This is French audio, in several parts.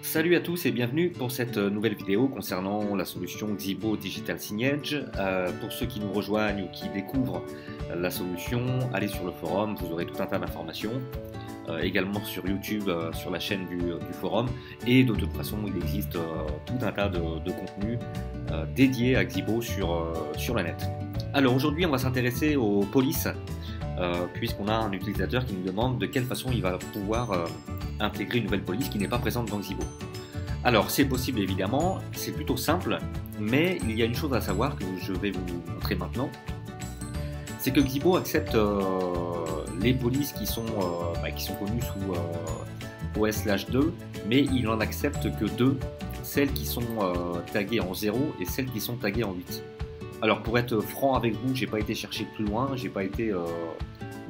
Salut à tous et bienvenue pour cette nouvelle vidéo concernant la solution Xibo Digital Signage. Pour ceux qui nous rejoignent ou qui découvrent la solution, allez sur le forum, vous aurez tout un tas d'informations. Également sur YouTube, sur la chaîne du forum. Et de toute façon, il existe tout un tas de contenus dédiés à Xibo sur la net. Alors aujourd'hui, on va s'intéresser aux polices, puisqu'on a un utilisateur qui nous demande de quelle façon il va pouvoir intégrer une nouvelle police qui n'est pas présente dans Xibo. Alors c'est possible évidemment, c'est plutôt simple, mais il y a une chose à savoir que je vais vous montrer maintenant, c'est que Xibo accepte les polices qui sont connues sous OS/2, mais il n'en accepte que deux, celles qui sont taguées en 0 et celles qui sont taguées en 8. Alors pour être franc avec vous, j'ai pas été chercher plus loin, j'ai pas été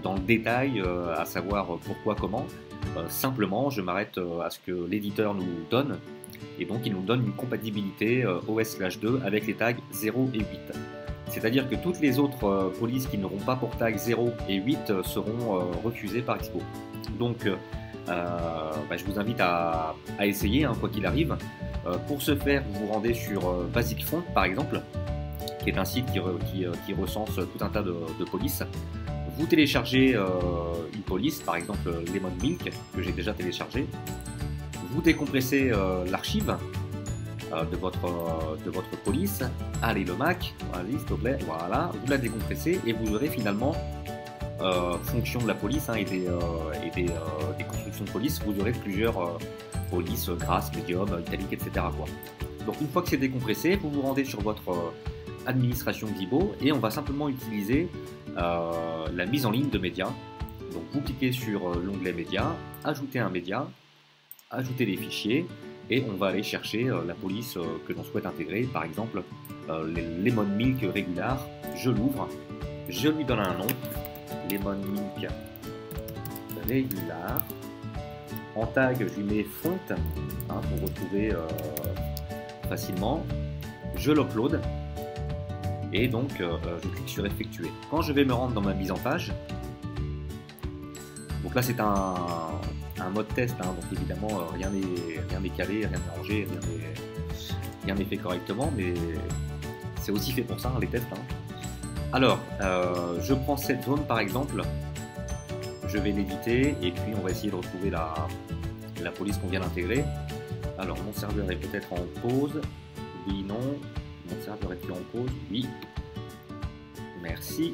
dans le détail à savoir pourquoi, comment. Simplement, je m'arrête à ce que l'éditeur nous donne, et donc il nous donne une compatibilité OS/2 avec les tags 0 et 8. C'est-à-dire que toutes les autres polices qui n'auront pas pour tag 0 et 8 seront refusées par Xibo. Donc je vous invite à essayer, hein, quoi qu'il arrive. Pour ce faire, vous vous rendez sur Basic Font par exemple, qui est un site qui recense tout un tas de polices. Vous téléchargez une police, par exemple Lemon Milk, que j'ai déjà téléchargé. Vous décompressez l'archive de votre police. Allez, le Mac, allez, s'il te plaît, voilà. Vous la décompressez et vous aurez finalement, fonction de la police et des constructions de police, vous aurez plusieurs polices grasses, médium, italiques, etc. quoi. Donc une fois que c'est décompressé, vous vous rendez sur votre administration Xibo et on va simplement utiliser la mise en ligne de médias. Donc vous cliquez sur l'onglet médias, ajouter un média, ajouter les fichiers et on va aller chercher la police que l'on souhaite intégrer, par exemple les Lemon Milk Regular. Je l'ouvre, je lui donne un nom, Lemon Milk Regular. En tag, je lui mets font pour retrouver facilement. Je l'upload. Et donc, je clique sur effectuer. Quand je vais me rendre dans ma mise en page, donc là c'est un mode test, donc évidemment rien n'est calé, rien n'est rangé, rien n'est fait correctement, mais c'est aussi fait pour ça, les tests. Alors, je prends cette zone par exemple, je vais l'éditer et puis on va essayer de retrouver la police qu'on vient d'intégrer. Alors, mon serveur est peut-être en pause, oui, non. Mon serveur est en pause, oui. Merci.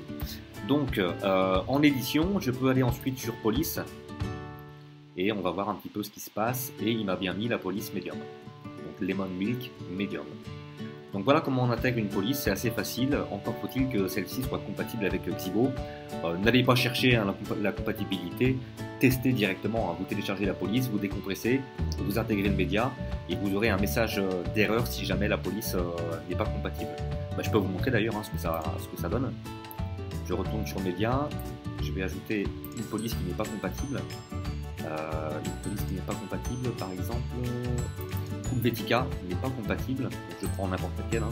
Donc, en édition, je peux aller ensuite sur police. Et on va voir un petit peu ce qui se passe. Et il m'a bien mis la police medium. Donc, Lemon Milk medium. Donc voilà comment on intègre une police, c'est assez facile. Encore faut-il que celle-ci soit compatible avec Xibo. N'allez pas chercher la compatibilité. Testez directement. Vous téléchargez la police, vous décompressez, vous intégrez le média et vous aurez un message d'erreur si jamais la police n'est pas compatible. Je peux vous montrer d'ailleurs ce que ça donne. Je retourne sur média, je vais ajouter une police qui n'est pas compatible. Par exemple, Helvetica n'est pas compatible, donc je prends n'importe laquelle.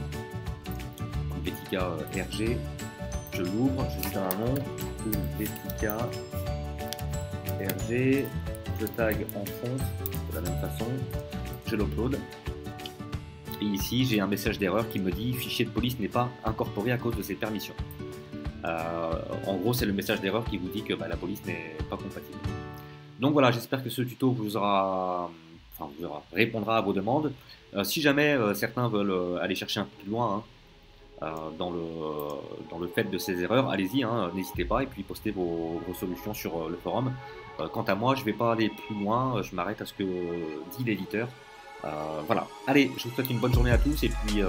Helvetica RG, je l'ouvre, je lui donne un nom, Helvetica RG, je tag en font de la même façon, je l'upload. Et ici, j'ai un message d'erreur qui me dit « Fichier de police n'est pas incorporé à cause de ses permissions ». En gros, c'est le message d'erreur qui vous dit que la police n'est pas compatible. Donc voilà, j'espère que ce tuto vous répondra à vos demandes. Si jamais certains veulent aller chercher un peu plus loin dans le fait de ces erreurs, allez-y, n'hésitez pas et puis postez vos solutions sur le forum. Quant à moi, je ne vais pas aller plus loin, je m'arrête à ce que dit l'éditeur. Voilà, allez, je vous souhaite une bonne journée à tous et puis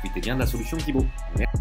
profitez bien de la solution Xibo. Merci.